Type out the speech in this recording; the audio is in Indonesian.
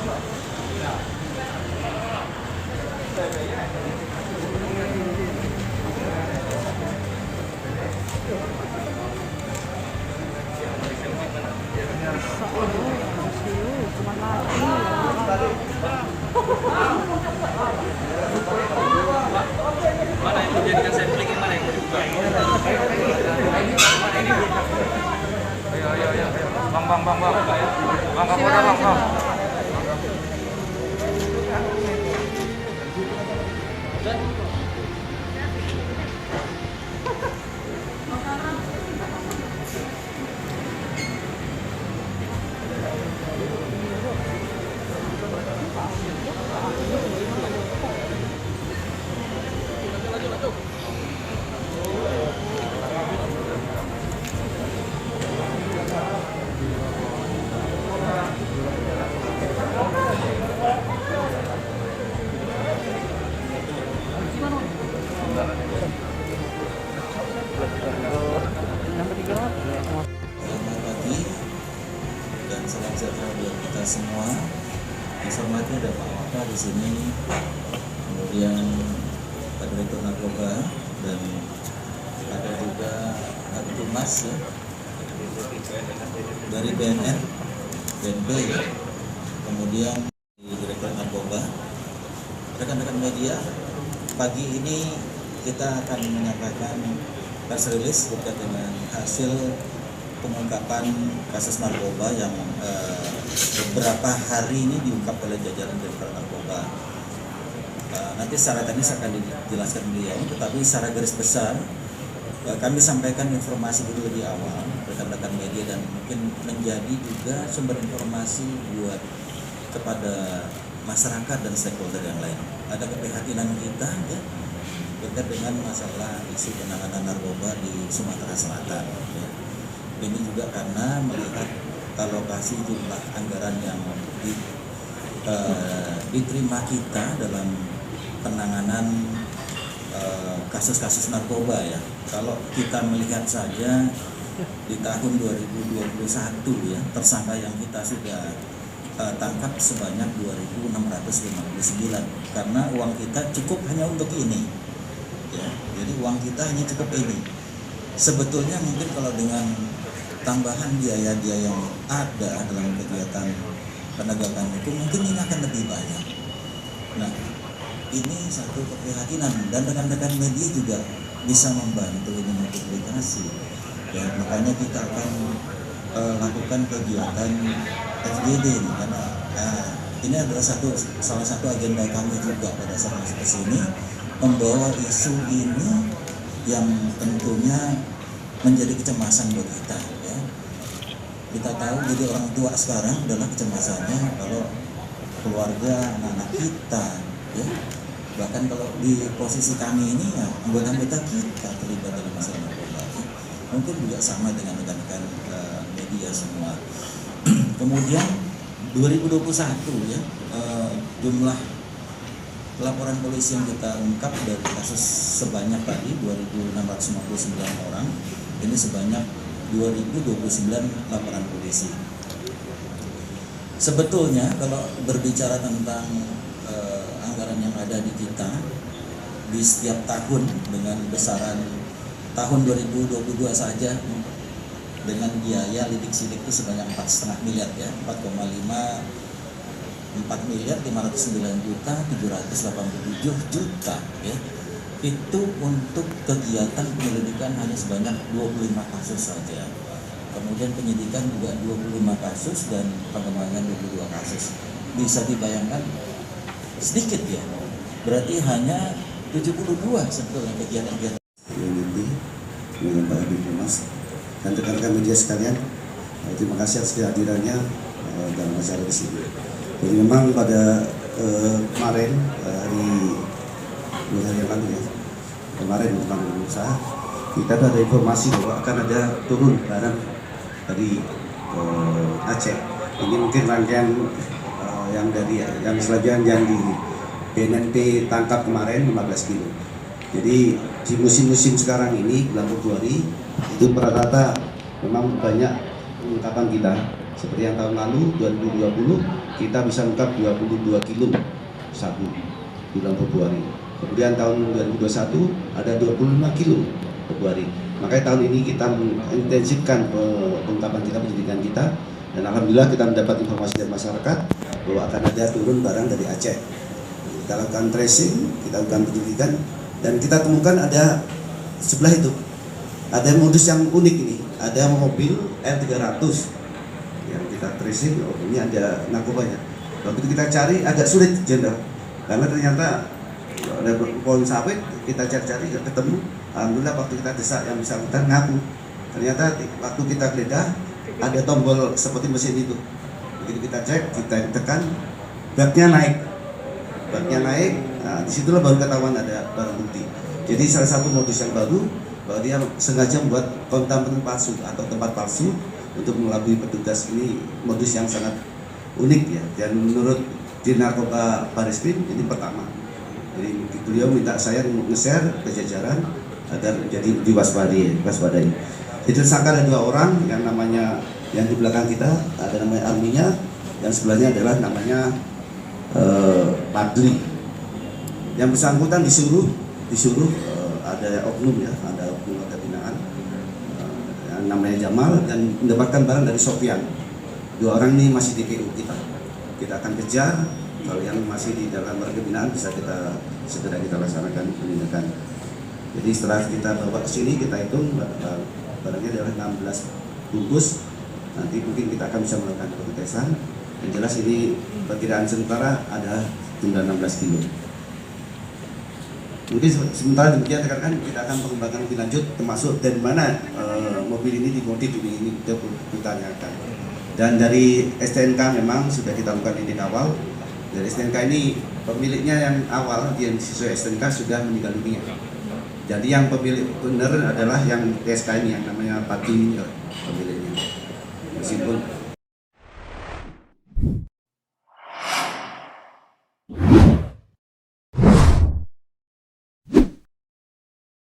Mana yang dijadikan sampling yang mana yang mau dibuka? Ayo. Bang. Bang, kamu udah bang. Selamat pagi dan salam sejahtera buat kita semua. Informasinya ada Pak Waka di sini, kemudian Pak Direktur Narkoba dan ada juga Pak Tumas ya, dari BNN, BNP ya, kemudian di Direktur Narkoba, rekan-rekan media. Pagi ini kita akan menyampaikan press release terkait dengan hasil pengungkapan kasus narkoba yang beberapa hari ini diungkap oleh jajaran Direktorat Narkoba. Nanti secara teknis akan dijelaskan beliau, tetapi secara garis besar kami sampaikan informasi dulu di awal rekan-rekan media dan mungkin menjadi juga sumber informasi buat kepada masyarakat dan stakeholder yang lain. Ada keprihatinan kita ya, terkait dengan masalah isu penanganan narkoba di Sumatera Selatan ya. Ini juga karena melihat alokasi jumlah anggaran yang diterima kita dalam penanganan kasus-kasus narkoba ya. Kalau kita melihat saja di tahun 2021 ya, tersangka yang kita sudah tangkap sebanyak 2.659 karena uang kita cukup hanya untuk ini ya. Jadi uang kita hanya cukup ini. Sebetulnya mungkin kalau dengan tambahan biaya-biaya yang ada dalam kegiatan penegakan hukum mungkin ini akan lebih banyak. Nah, ini satu keprihatinan dan rekan-rekan media juga bisa membantu ini mempublikasi ya. Makanya kita akan lakukan kegiatan FGD ini karena ini adalah salah satu agenda kami juga pada saat masuk ke sini, membawa isu ini yang tentunya menjadi kecemasan buat kita ya. Kita tahu jadi orang tua sekarang adalah kecemasannya kalau keluarga anak-anak kita ya, bahkan kalau di posisi kami ini ya anggota-anggota kita terlibat dalam masalah narkoba ya. Mungkin juga sama dengan rekan-rekan media semua. Kemudian 2021 ya, jumlah laporan polisi yang kita ungkap dari kasus sebanyak tadi 2.659 orang, ini sebanyak 2.029 laporan polisi. Sebetulnya kalau berbicara tentang anggaran yang ada di kita di setiap tahun dengan besaran tahun 2022 saja dengan biaya lidik-sidik itu sebanyak 4,5 miliar ya, 4,5,509.787 ya. Itu untuk kegiatan penyelidikan hanya sebanyak 25 kasus saja. Kemudian penyidikan juga 25 kasus dan pengembangan 22 kasus. Bisa dibayangkan sedikit ya. Berarti hanya 72 sebetulnya kegiatan-kegiatan. Dengan Pak Tumas dan rekan-rekan media sekalian, terima kasih atas kehadirannya dalam acara di sini. Jadi memang pada kemarin hari 2 hari yang lalu ya, kemarin tentang usaha kita ada informasi bahwa akan ada turun barang dari Aceh. Ini mungkin rangkaian yang dari yang selanjutnya yang di BNP tangkap kemarin 15 kilo. Jadi di musim-musim sekarang ini bulan Februari itu rata-rata memang banyak pengungkapan kita Seperti yang tahun lalu 2020 kita bisa ungkap 22 kilo sabu bulan Februari. Kemudian tahun 2021 ada 25 kilo Februari. Makanya tahun ini kita mengintensifkan pengungkapan kita, penyidikan kita, dan alhamdulillah kita mendapat informasi dari masyarakat bahwa akan ada turun barang dari Aceh. Kita lakukan tracing, kita lakukan penyelidikan, dan kita temukan ada sebelah itu ada modus yang unik ini, ada mobil L300 yang kita tracing. Oh, ini ada narkobanya. Waktu kita cari agak sulit, Jenderal, karena ternyata ada pohon sawit, kita cari-cari nggak ketemu. Alhamdulillah waktu kita desak yang bersangkutan ngaku, ternyata waktu kita geledah ada tombol seperti mesin itu. Begitu kita cek, kita tekan, baknya naik. Nah, disitulah baru ketahuan ada barang bukti. Jadi salah satu modus yang baru bahwa dia sengaja membuat kontainer palsu atau tempat palsu untuk mengelabui petugas. Ini modus yang sangat unik ya. Dan menurut di Narkoba Barreskrim ini pertama. Jadi beliau minta saya nge-share ke jajaran agar jadi diwaspadai. Jadi tersangka ada 2 orang, yang namanya yang di belakang kita ada namanya Arminya, yang sebelahnya adalah namanya Padli. Yang bersangkutan disuruh ada oknum ya, ada oknum warga binaan yang namanya Jamal, dan mendapatkan barang dari Sofyan. 2 orang ini masih di PU kita akan kejar. Kalau yang masih di dalam warga binaan bisa segera kita laksanakan penindakan. Jadi setelah kita bawa ke sini, kita hitung barangnya adalah 16 bungkus. Nanti mungkin kita akan bisa melakukan pengetesan. Yang jelas ini perkiraan sementara ada jumlah 16 kilo. Mungkin sementara demikian rekan-rekan, kita akan mengembangkan lebih lanjut, termasuk dari mana mobil ini dimodif ini kita tanyakan. Dan dari STNK memang sudah kita lakukan ini awal. Dari STNK ini pemiliknya yang awal yang sesuai STNK sudah meninggal dunia. Jadi yang pemilik benar adalah yang PSK ini yang namanya Pati pemiliknya. Meskipun